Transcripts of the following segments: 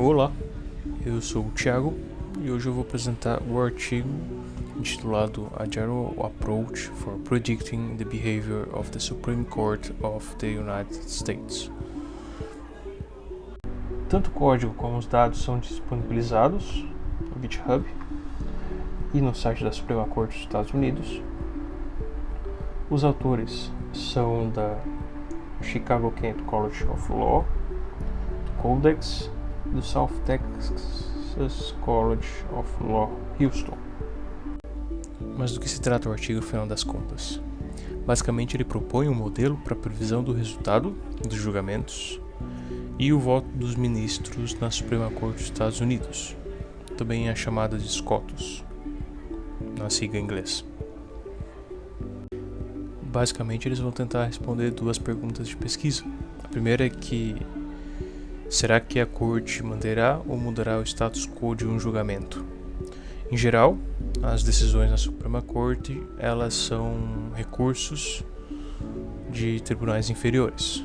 Olá, eu sou o Thiago e hoje eu vou apresentar o artigo intitulado A General Approach for Predicting the Behavior of the Supreme Court of the United States. Tanto o código como os dados são disponibilizados no GitHub e no site da Suprema Corte dos Estados Unidos. Os autores são da Chicago Kent College of Law, do Codex, do South Texas College of Law, Houston. Mas do que se trata o artigo, afinal das contas? Basicamente, ele propõe um modelo para a previsão do resultado dos julgamentos e o voto dos ministros na Suprema Corte dos Estados Unidos, também é chamada de SCOTUS, na sigla em inglês. Basicamente, eles vão tentar responder duas perguntas de pesquisa. A primeira é que será que a corte manterá ou mudará o status quo de um julgamento? Em geral, as decisões na Suprema Corte, elas são recursos de tribunais inferiores.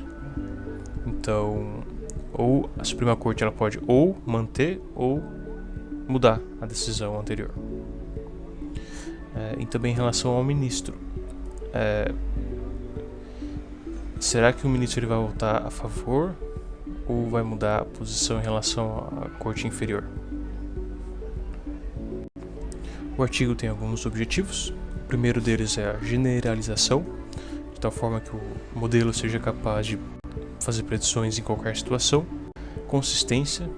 Então, ou a Suprema Corte ela pode ou manter ou mudar a decisão anterior. E também em relação ao ministro. Será que o ministro ele vai votar a favor ou vai mudar a posição em relação à corte inferior? O artigo tem alguns objetivos. O primeiro deles é a generalização, de tal forma que o modelo seja capaz de fazer predições em qualquer situação. Consistência,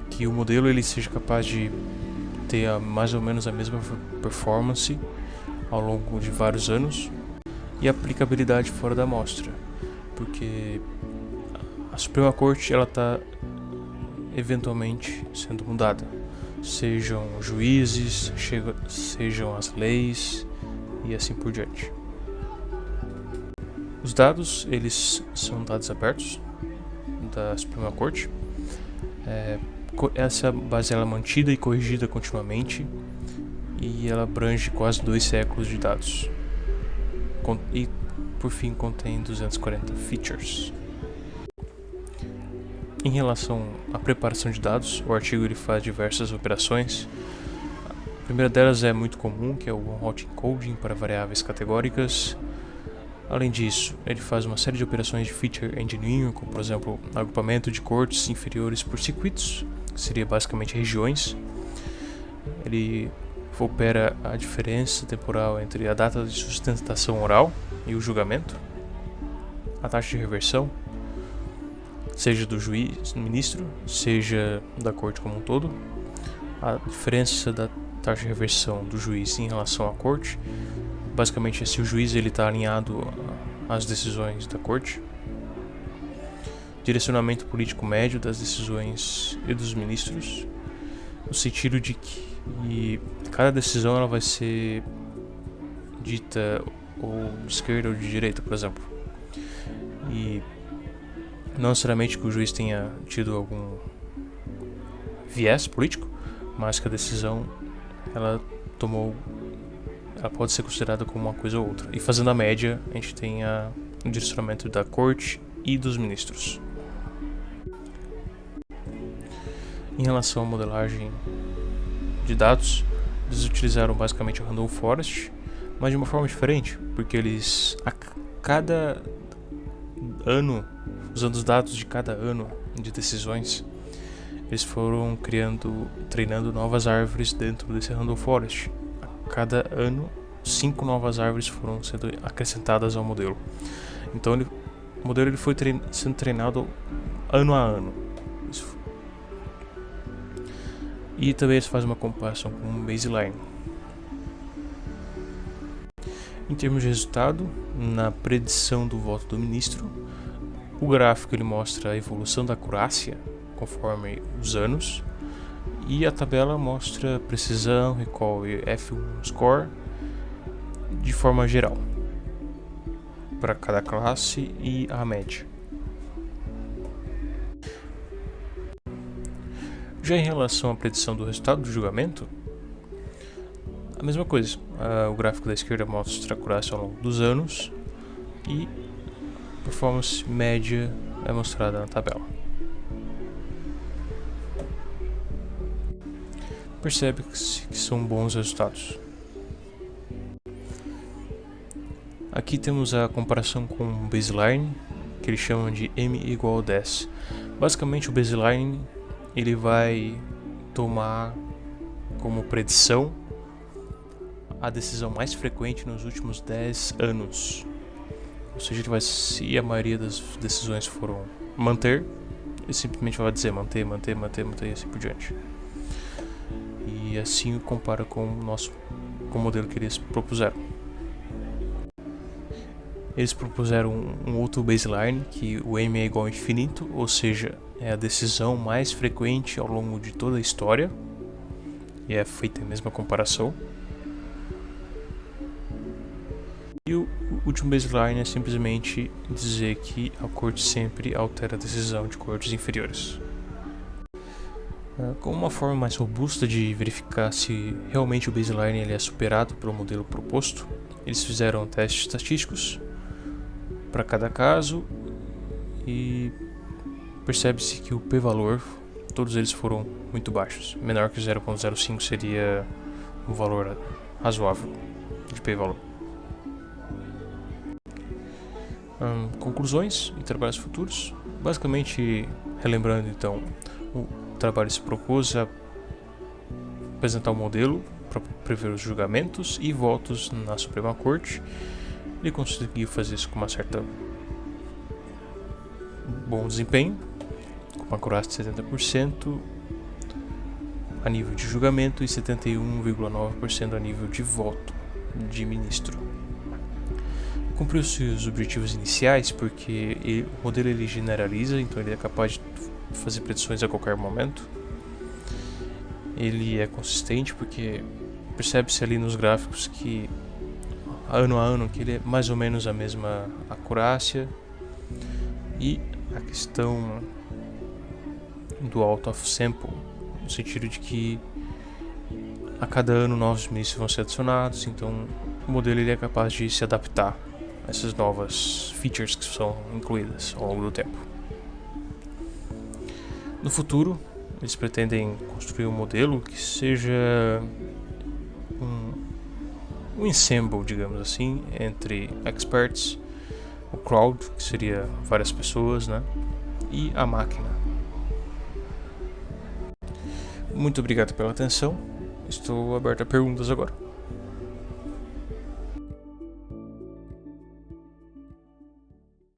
que o modelo ele seja capaz de ter mais ou menos a mesma performance ao longo de vários anos. E aplicabilidade fora da amostra, porque a Suprema Corte ela está eventualmente sendo mudada, sejam juízes, sejam as leis e assim por diante. Os dados eles são dados abertos da Suprema Corte. Essa base ela é mantida e corrigida continuamente e ela abrange quase 2 séculos de dados. E por fim contém 240 features. Em relação à preparação de dados, o artigo ele faz diversas operações. A primeira delas é muito comum, que é o one-hot encoding para variáveis categóricas. Além disso, ele faz uma série de operações de feature engineering, como por exemplo, agrupamento de cortes inferiores por circuitos, que seria basicamente regiões. Ele opera a diferença temporal entre a data de sustentação oral e o julgamento, a taxa de reversão, seja do juiz, ministro, seja da corte como um todo, a diferença da taxa de reversão do juiz em relação à corte, basicamente é se o juiz está alinhado às decisões da corte, direcionamento político médio das decisões e dos ministros, no sentido de que cada decisão ela vai ser dita ou de esquerda ou de direita, por exemplo. E não necessariamente que o juiz tenha tido algum viés político, mas que a decisão ela pode ser considerada como uma coisa ou outra. E fazendo a média, a gente tem o direcionamento da corte e dos ministros. Em relação à modelagem de dados, eles utilizaram basicamente o Random Forest, mas de uma forma diferente, porque eles a cada ano, usando os dados de cada ano de decisões, eles foram treinando novas árvores dentro desse Random Forest. A cada ano, 5 novas árvores foram sendo acrescentadas ao modelo. Então o modelo ele foi sendo treinado ano a ano. E também eles fazem uma comparação com um baseline. Em termos de resultado, na predição do voto do ministro, o gráfico ele mostra a evolução da acurácia conforme os anos e a tabela mostra precisão, recall e F1 score de forma geral para cada classe e a média. Já em relação à predição do resultado do julgamento, a mesma coisa. O gráfico da esquerda mostra a acurácia ao longo dos anos e a performance média é mostrada na tabela. percebe-se que são bons resultados. Aqui temos a comparação com o baseline, que eles chamam de m igual a 10. Basicamente o baseline ele vai tomar como predição a decisão mais frequente nos últimos 10 anos. Ou seja, ele vai, se a maioria das decisões foram manter, ele simplesmente vai dizer manter e assim por diante. E assim compara com o modelo que eles propuseram. Eles propuseram um outro baseline, que o m é igual ao infinito, ou seja, é a decisão mais frequente ao longo de toda a história, e é feita a mesma comparação. E o último baseline é simplesmente dizer que a corte sempre altera a decisão de cortes inferiores. Como uma forma mais robusta de verificar se realmente o baseline ele é superado pelo modelo proposto, eles fizeram testes estatísticos para cada caso e percebe-se que o p-valor, todos eles foram muito baixos. Menor que 0.05 seria um valor razoável de p-valor. Conclusões e trabalhos futuros. Basicamente, relembrando então, o trabalho se propôs a apresentar um modelo para prever os julgamentos e votos na Suprema Corte. Ele conseguiu fazer isso com uma certa bom desempenho, com uma acurácia de 70% a nível de julgamento e 71,9% a nível de voto de ministro. Cumpriu-se os objetivos iniciais porque o modelo ele generaliza, então ele é capaz de fazer predições a qualquer momento. Ele é consistente porque percebe-se ali nos gráficos que ano a ano que ele é mais ou menos a mesma acurácia, e a questão do out of sample, no sentido de que a cada ano novos ministros vão ser adicionados, então o modelo ele é capaz de se adaptar a essas novas features que são incluídas ao longo do tempo. No futuro, eles pretendem construir um modelo que seja um ensemble, digamos assim, entre experts, o crowd, que seria várias pessoas, né, e a máquina. Muito obrigado pela atenção. Estou aberto a perguntas agora.